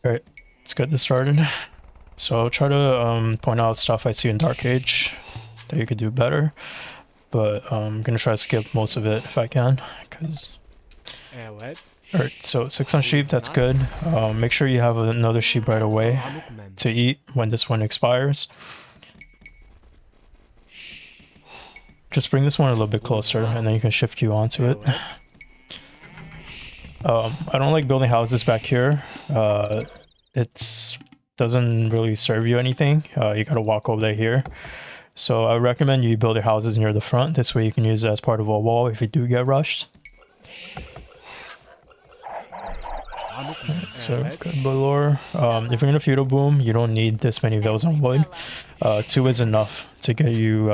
Alright, let's get this started. So I'll try to point out stuff I see in Dark Age that you could do better, but I'm gonna try to skip most of it if I can, because... Alright, so 6 on sheep, that's good. Make sure you have another sheep right away to eat when this one expires. Just bring this one a little bit closer, and then you can shift Q onto it. I don't like building houses back here. It doesn't really serve you anything. You gotta walk over there here. So I recommend you build your houses near the front. This way you can use it as part of a wall if you do get rushed. So good lore. If you're in a feudal boom, you don't need this many villas on wood. 2 is enough to get you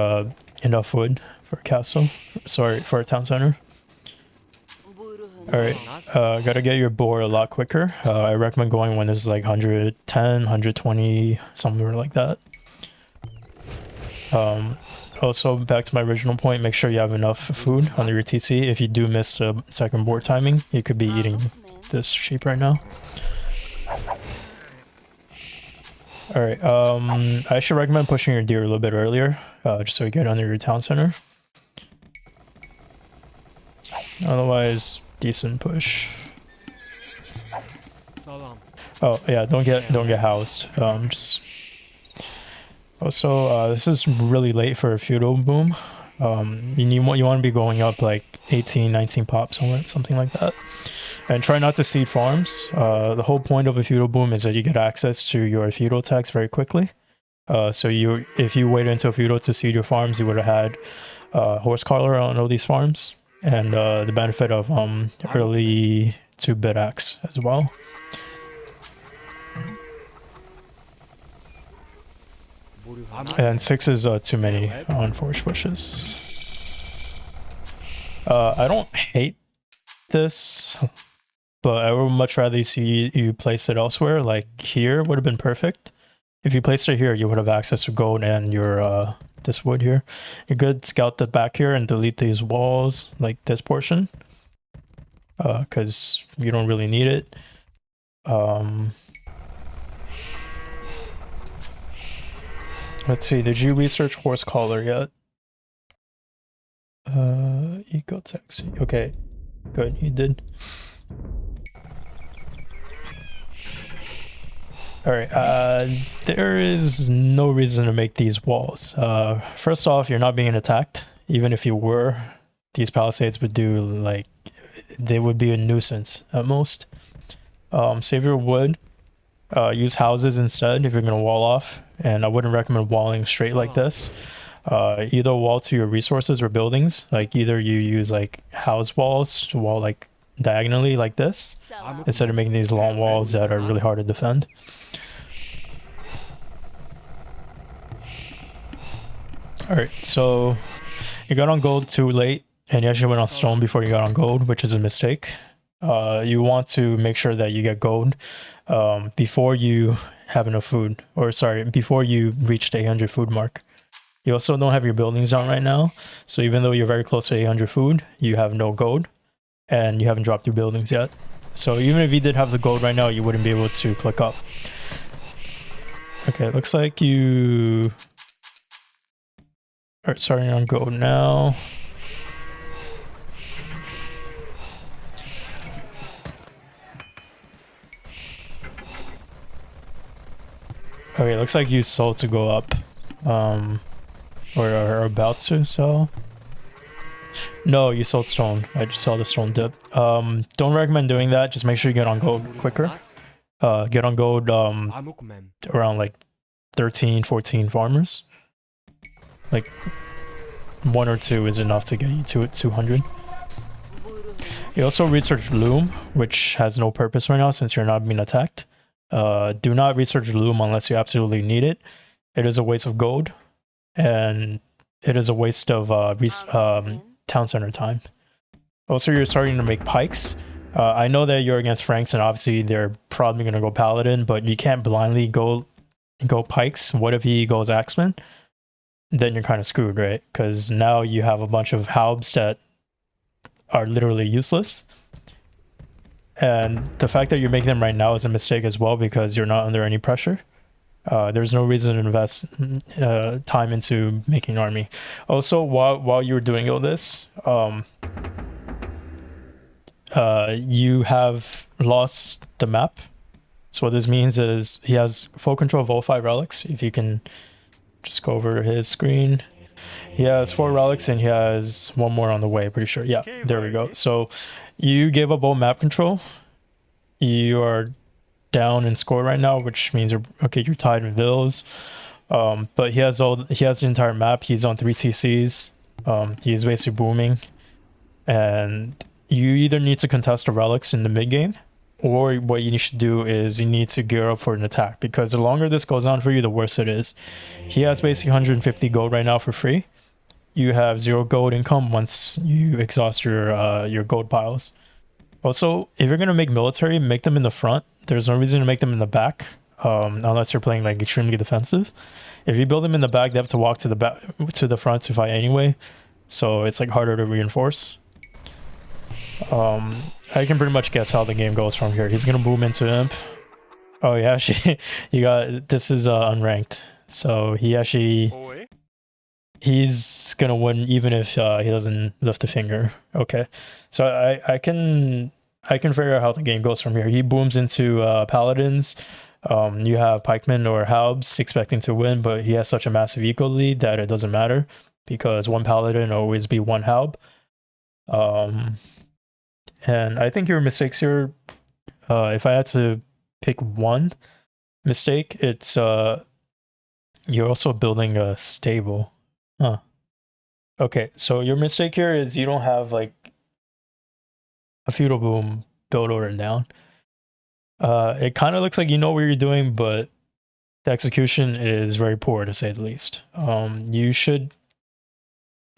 enough wood for a castle. Sorry, for a town center. Alright, gotta get your boar a lot quicker. I recommend going when this is like 110, 120, somewhere like that. Also, back to my original point, make sure you have enough food under your TC. If you do miss a second board timing, you could be eating this sheep right now. Alright, I should recommend pushing your deer a little bit earlier, just so you get under your town center. Otherwise, decent push. Oh yeah, don't get housed. Also, this is really late for a feudal boom. You want to be going up like 18, 19 pops, something like that. And try not to seed farms. The whole point of a feudal boom is that you get access to your feudal tax very quickly. So if you waited until feudal to seed your farms, you would have had horse collar on all these farms, and the benefit of early 2-bit axe as well. And 6 is too many on forage bushes. I don't hate this, but I would much rather see you place it elsewhere. Like here would have been perfect. If you placed it here, you would have access to gold and your this wood here. You could scout the back here and delete these walls, like this portion, because you don't really need it. Let's see, did you research horse collar yet? Eco taxi. Okay, good, you did. Alright, there is no reason to make these walls. First off, you're not being attacked. Even if you were, these palisades would do, like, they would be a nuisance at most. Save your wood. Use houses instead if you're going to wall off. And I wouldn't recommend walling straight like this. Either wall to your resources or buildings. Like, either you use, like, house walls to wall, like, diagonally like this, instead of making these long walls that are really hard to defend. Alright, so you got on gold too late, and you actually went on stone before you got on gold, which is a mistake. You want to make sure that you get gold before you have enough food, or sorry, before you reach the 800 food mark. You also don't have your buildings down right now, so even though you're very close to 800 food, you have no gold, and you haven't dropped your buildings yet. So even if you did have the gold right now, you wouldn't be able to click up. Okay, looks like you are starting on gold now. Okay, looks like you sold to go up. Or are about to sell. No, you sold stone. I just saw the stone dip. Don't recommend doing that. Just make sure you get on gold quicker. Get on gold around like 13, 14 farmers. Like 1 or 2 is enough to get you to 200. You also research loom, which has no purpose right now since you're not being attacked. Do not research loom unless you absolutely need it. It is a waste of gold, and it is a waste of town center time. Also, you're starting to make pikes. I know that you're against Franks, and obviously they're probably going to go paladin, but you can't blindly go pikes. What if he goes axeman? Then you're kind of screwed, right? Because now you have a bunch of halbs that are literally useless. And the fact that you're making them right now is a mistake as well because you're not under any pressure. There's no reason to invest time into making an army. Also, while you were doing all this, you have lost the map. So what this means is he has full control of all 5 relics. If you can just go over his screen. He has 4 relics and he has 1 more on the way, pretty sure. Yeah, there we go. So you gave up all map control. You are down in score right now, which means you're tied in vills. But he has the entire map. He's on 3 TCs. He's basically booming. And you either need to contest the relics in the mid game, or what you need to do is you need to gear up for an attack, because the longer this goes on for you, the worse it is. He has basically 150 gold right now for free. You have 0 gold income once you exhaust your gold piles. Also, if you're gonna make military, make them in the front. There's no reason to make them in the back, unless you're playing like extremely defensive. If you build them in the back, they have to walk to the front to fight anyway, so it's like harder to reinforce. I can pretty much guess how the game goes from here. He's gonna boom into imp. Oh yeah, this is unranked, so he's gonna win even if he doesn't lift a finger. Okay, so I can figure out how the game goes from here. He booms into paladins. You have pikemen or halbs expecting to win, but he has such a massive eco lead that it doesn't matter, because 1 paladin will always be 1 halb. And I think your mistakes here, if I had to pick one mistake, it's you're also building a stable. Huh. Okay, so your mistake here is you don't have like a feudal boom build order down. It kind of looks like you know what you're doing, but the execution is very poor, to say the least. You should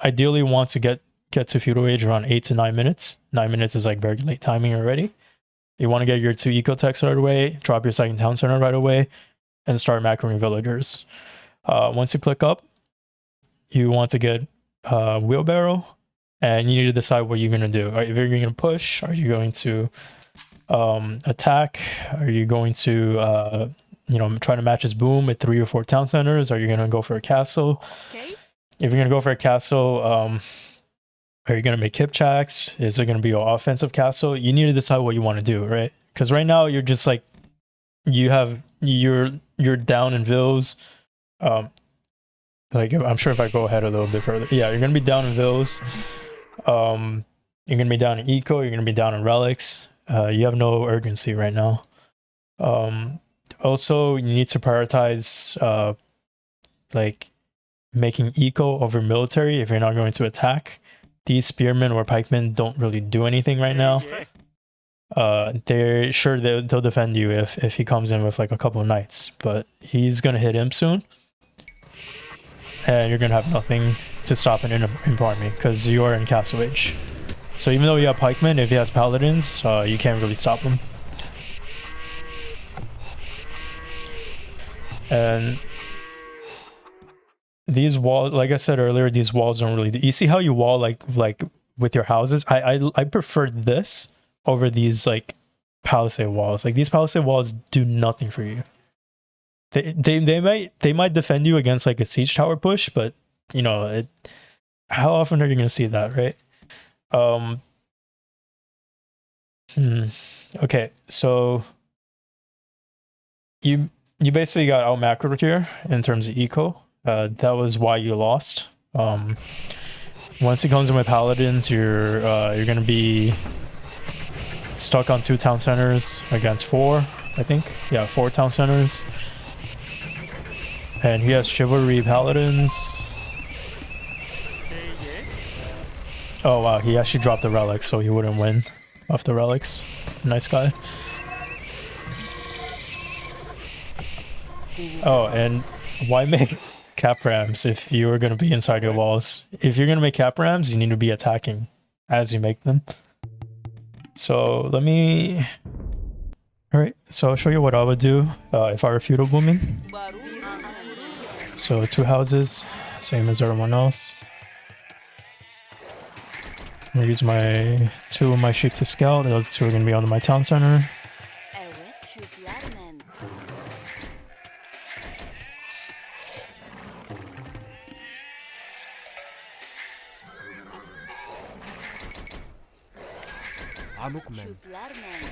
ideally want to get to feudal age around 8 to 9 minutes. 9 minutes is like very late timing already. You want to get your 2 ecotechs right away, drop your 2nd town center right away, and start macroing villagers. Once you click up, you want to get wheelbarrow, and you need to decide what you're going to do. If you're going to push, are you going to attack? Are you going to try to match his boom with 3 or 4 town centers? Are you going to go for a castle? Okay. If you're going to go for a castle, are you going to make Kipchaks? Is it going to be an offensive castle? You need to decide what you want to do, right? Because right now you're just like, you're down in vills. Like, I'm sure if I go ahead a little bit further, yeah, you're going to be down in vills. You're going to be down in eco. You're going to be down in relics. You have no urgency right now. Also, you need to prioritize like making eco over military if you're not going to attack. These spearmen or pikemen don't really do anything right now. They'll defend you if he comes in with like a couple of knights, but he's gonna hit him soon, and you're gonna have nothing to stop an imp army because you are in castle age. So even though you have pikemen, if he has paladins, you can't really stop him. And these walls, like I said earlier, these walls don't really... You see how you wall like with your houses? I prefer this over these like palisade walls. Like, these palisade walls do nothing for you. They might defend you against like a siege tower push, but you know, how often are you going to see that, right? Okay, so you basically got out macroed here in terms of eco. That was why you lost. Once he comes in with paladins, you're gonna be stuck on 2 town centers against 4, I think. Yeah, 4 town centers. And he has chivalry paladins. Oh wow, he actually dropped the relics, so he wouldn't win off the relics. Nice guy. Oh, and why make cap rams if you are going to be inside your walls? If you're going to make cap rams, you need to be attacking as you make them. So let me... Alright, so I'll show you what I would do if I were feudal booming. So 2 houses, same as everyone else. I'm gonna use my 2 of my sheep to scout. The other 2 are gonna be on my town center. Evet, Türklermen. Amukmen. Türklermen.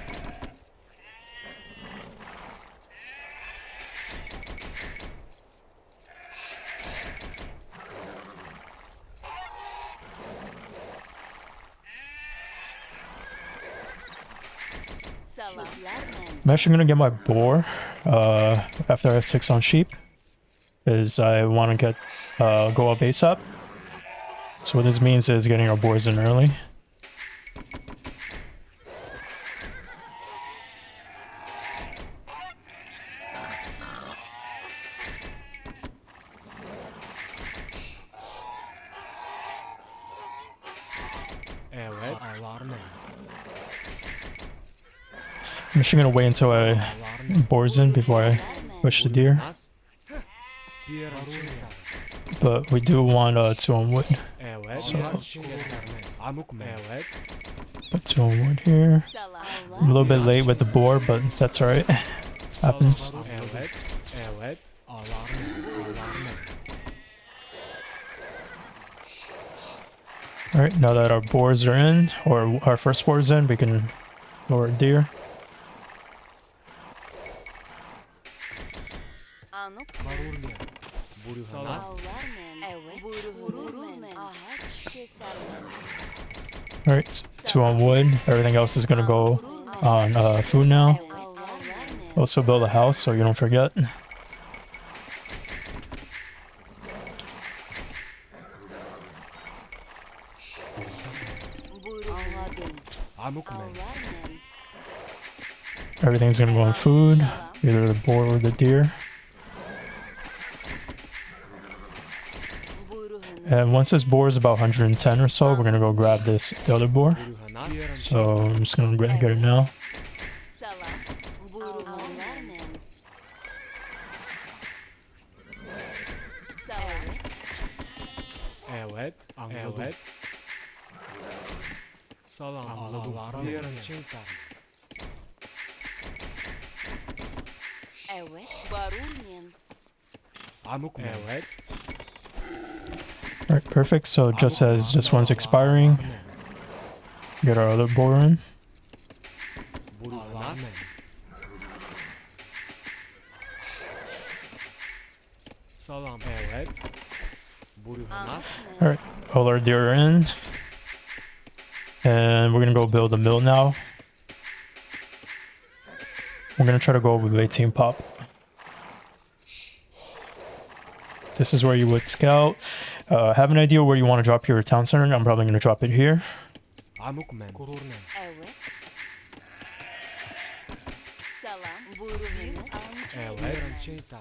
Salam. Türklermen. I'm actually gonna get my boar after I have 6 on sheep, is I want to get go up ASAP. So what this means is getting our boars in early. Evet. Alarmen. I'm actually gonna wait until I boars in before I push the deer. Nas. Diğer açıklar. But we do want 2 on wood. Evet. So- Kesermen. Amukmen. Evet. Put 2 on wood here. Salam. I'm a little bit late with the boar, but that's alright. Happens. Evet. Evet. Alarmen. Alarmen. Alright, now that our boars are in, or our first boar's in, we can lower deer. Anuk. Barurmen. Buruhanas. Avlarmen. Evet. Burumen. Ağaç kesermen. Alright, 2 on wood. Everything else is gonna go on food now. Evet. Avlarmen. Also build a house so you don't forget. Anladım. Amukmen. Avlarmen. Everything's gonna go on food, either the boar or the deer. Buruhunuz. And once this boar is about 110 or so, we're gonna go grab the other boar. Buruhanas. So I'm just gonna get it now. Salam. Buruhunlarmen. Salam. Evet. Anladım. Evet. Salam. Anladım. Diğer açıklar. Evet. Barurmen. Amukmen. Evet. Alright, perfect. So just as this one's expiring, get our other boar in. Buruhanas. Salam. Evet. Buruhanas. Alright, all our deer are in. And we're gonna go build a mill now. We're gonna try to go with 18 pop. This is where you would scout. Have an idea where you want to drop your town center. I'm probably gonna drop it here. Amukmen. Kururmen. Evet. Salam. Buruhunuz. Evet. Açıklar.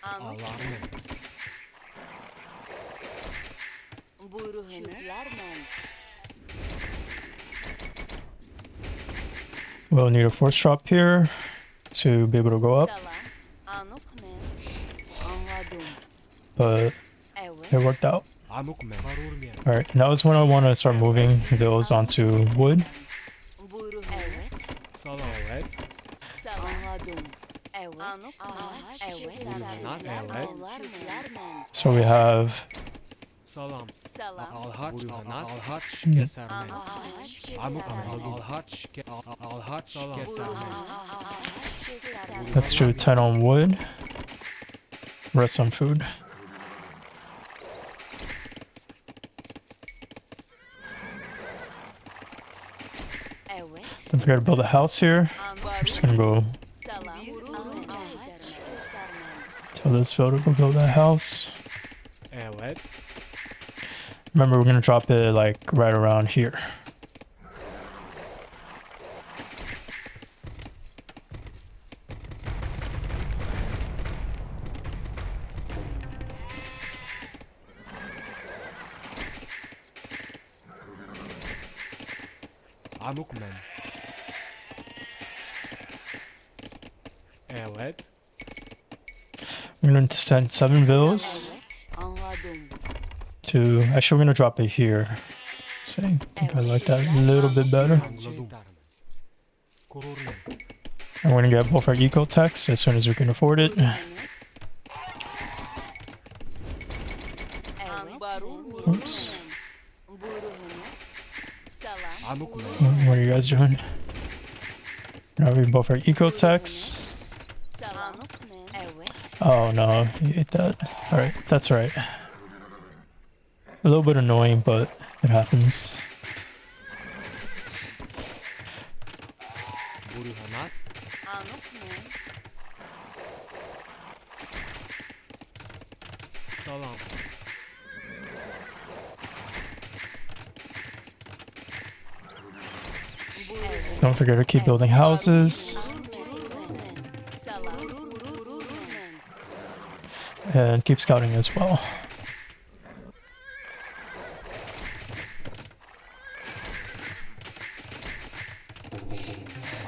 Anuk. Alarmen. Buruhunuz. Türklermen. We'll need a force drop here to be able to go up, Salam. Anukmen. Anladım. but Evet. it worked out. Amukmen. Barurmen. Alright, now is when I want to start moving those onto wood. Buruhunuz. Evet. Salam. Evet. Salam. Anladım. Evet. Anuk. Ağaç. Evet. Buruhunuz. Salam. Evet. Türklermen. So we have Salam. Salam. Alhaç. Buruhanas. Alhaç. Hmm. Kesermen. Ağaç Amukmen. kesermen. Alhaç. Alhaç. Kesermen. Ağaç kesermen. let's do 10 on wood. Rest on food. Evet. Don't forget to build a house here. I'm just gonna go Salam. Ağaç kesermen. tell this field to go build that house. Evet. Remember, we're gonna drop it like right around here. Amukmen. Evet. We're gonna send 7 villas. Evet. Anladım. to... Actually, we're gonna drop it here. See, I think I like that a little bit better. Anladım. Korur men. And we're gonna get both our eco techs as soon as we can afford it. Oops. Anuk men. What are you guys doing? Now we both our eco techs. Oh no, you ate that. Alright, that's right. A little bit annoying, but it happens. Buruhanas. Salam. Don't forget to keep building houses. And keep scouting as well.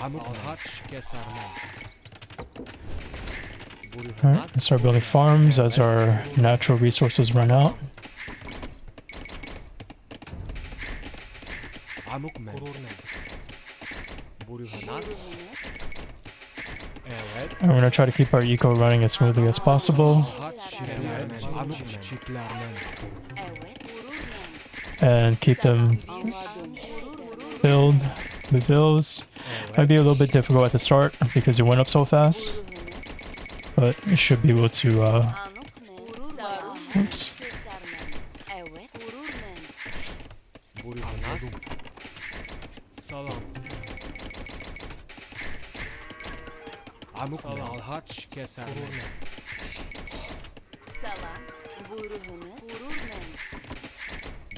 Anuk alhaç keser men. Alright, Buruhanas. let's start building farms as our natural resources run out. Anuk men. Korur men. Buruhanas. Evet. And we're gonna try to keep our eco running as smoothly as possible. Alhaç keser men. Anuk men. Çiftler men. And keep them filled with bills. Might be a little bit difficult at the start because it went up so fast. But it should be able to, oops. Buruhanas. Salam. Anuk men. Alhaç keser men.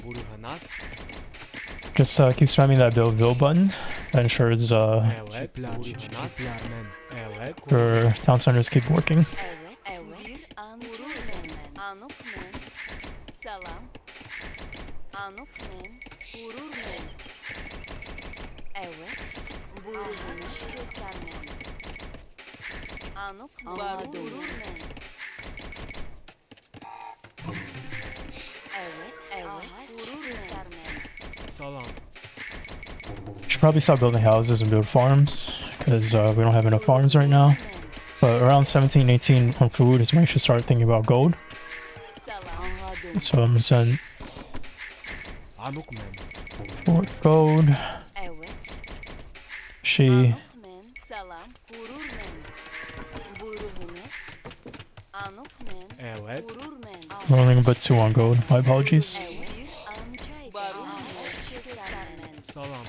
Buruhanas. Just keep spamming that build button. That ensures Evet. Çiftler men. Evet. your town centers keep working. Salam. Should probably start building houses and build farms because we don't have enough farms right now. But around 17, 18 on food is when you should start thinking about gold. So I'm gonna send Anuk men. 4 gold. She. Evet. We're only gonna put 2 on gold. My apologies. Salam.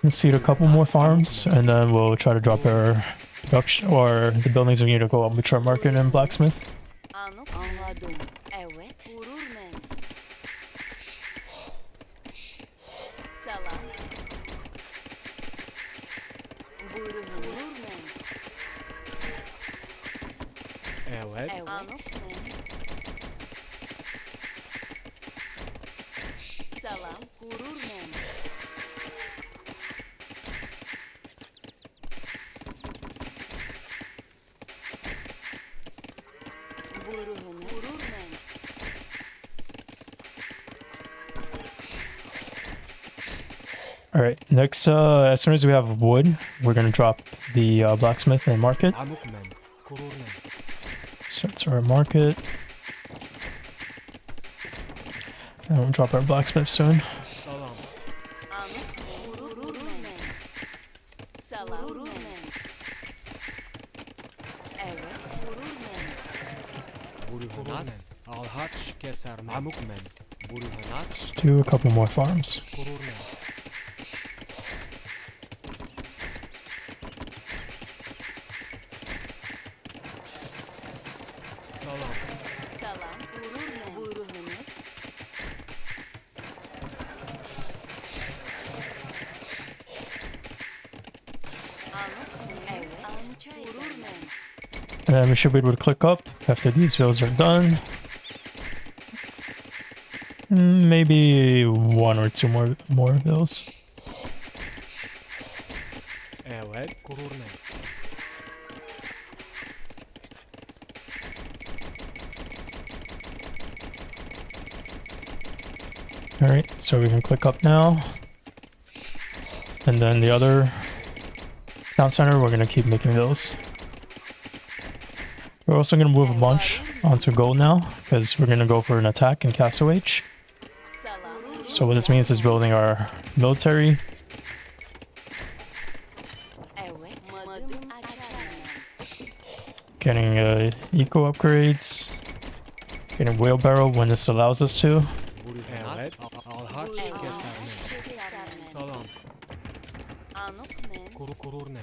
Let's seed a couple more farms and then we'll try to drop our production or the buildings we need to go up with our market and blacksmith. Anladım. Evet. Vurur men. Salam. Vurur men. Evet. Anok men. Salam. Vurur men. Vurur men. Alright, next, as soon as we have wood, we're gonna drop the blacksmith and market. Anuk men. Korur men. So that's our market. And we'll drop our blacksmith soon. Salam. Anok men. Vurur men. Salam. Vurur men. Evet. Vurur men. Buruhanas. Alhaç keser men. Anuk men. Buruhanas. Let's do a couple more farms. Korur men. Salam. Salam. Vurur men. Buyurunuz. Anok men. Evet. Vurur men. And then we should be able to click up after these bills are done. Maybe one or two more of those. Evet, gurur ne? Alright, so we can click up now. And then the other town center, we're gonna keep making those. We're also gonna move a bunch onto gold now, because we're gonna go for an attack in Castle H. Salam. So what this means is building our military. Evet. Madım açarım. Getting eco upgrades. Getting wheelbarrow when this allows us to. Evet, al-haç kesermen. Salam, Anok men. gurur ne?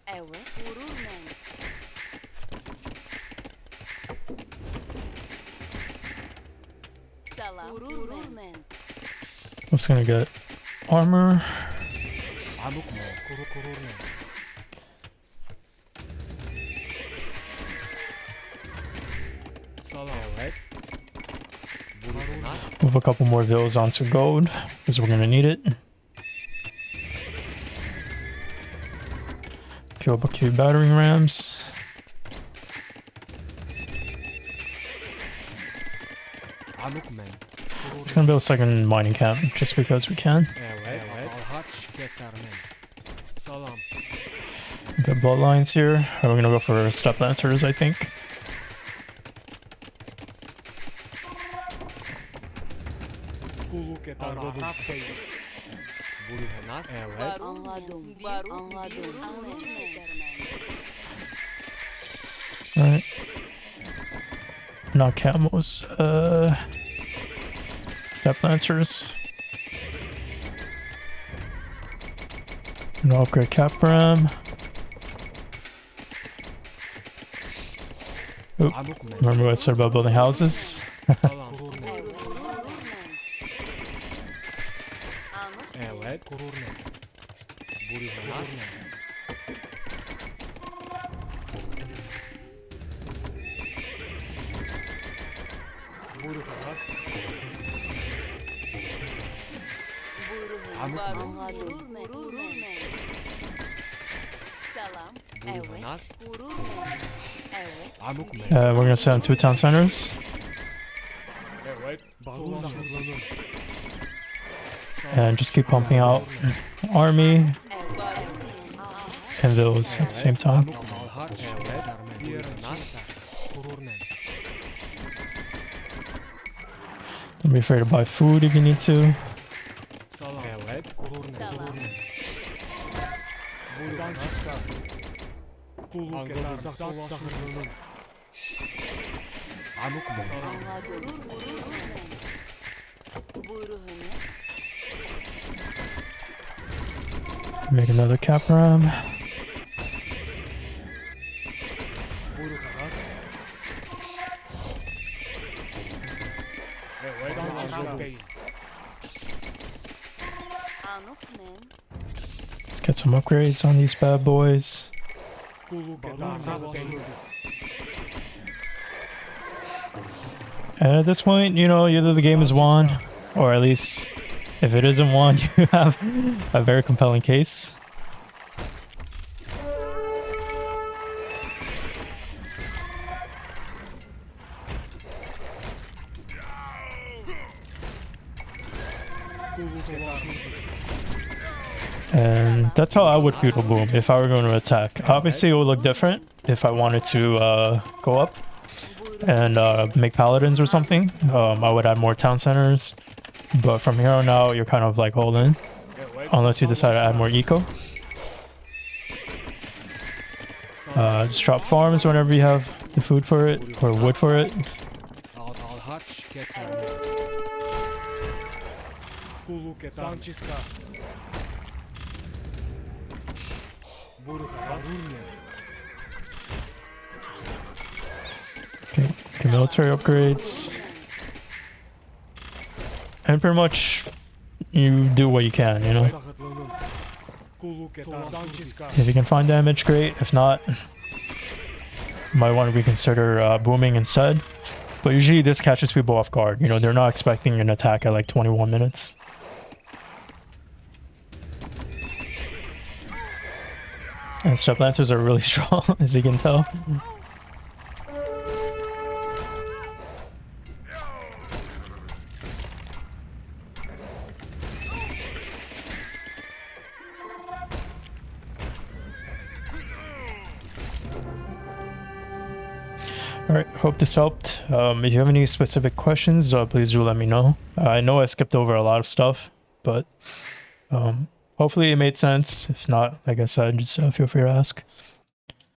Evet. Gurur men. Salam. Gurur men. I'm just gonna get armor. Amuk men, gurur ne? Salam, evet. Gurur nas? Move a couple more villas onto gold, because we're gonna need it. Kill up a few battering rams. Amuk men, gurur Just gonna build a second mining camp, just because we can. Evet, al-haç kesermen. Salam, Got bloodlines here. We're gonna go for step lancers, I think. kulluk eder Arapça. Gurur nas? Evet. Anladım. Anladım. Anok men. Alright. Not camos. Step lancers. Gonna upgrade Capram. Oop. Amuk men. Remember what I said about building houses? Salam, gurur ne? Evet. Gurur men. Anok men. Evet, gurur ne? Gurur nas? Gurur nas? Amok men. Anladım. Gurur men. Salam. Gurur Evet. nas? Gurur men. Evet. Amuk men. We're gonna send 2 town centers. Evet. Balon zahırlanın. And just keep pumping out army Evet. and villas at the same time. Al-haç kesermen. Gurur nas? Gurur ne? Don't be afraid to buy food if you need to. Salam. Evet. Gurur ne? Salam. Gurur ne? Zançiska. Kulluk eder zahırlanın. Amuk men. Anladım. Gurur men. Buyruğunuz. Make another Capram. Buyruk aras. Evet. Zançiska Bey. Anok men. Let's get some upgrades on these bad boys. Kulluk eder zahırlanın. And at this point, you know, either the game is won, or at least if it isn't won, you have a very compelling case. And that's how I would Feudal Boom if I were going to attack. Obviously, it would look different if I wanted to go up and make paladins or something. I would add more town centers. But from here on out, you're kind of like holding. Unless you decide to add more eco. Just drop farms whenever you have the food for it, or wood for it. Al-haç kesermen. Kulluk eder. Zançiska. Buyruk aras. Okay, get military upgrades. And pretty much, you do what you can, you know? Zahırlanın. Kulluk eder. Zançiska. If you can find damage, great. If not, might want to reconsider booming instead. But usually this catches people off guard. You know, they're not expecting an attack at like 21 minutes. And step lancers are really strong, as you can tell. Alright, hope this helped. If you have any specific questions, please do let me know. I know I skipped over a lot of stuff, but hopefully it made sense. If not, like I said, just feel free to ask.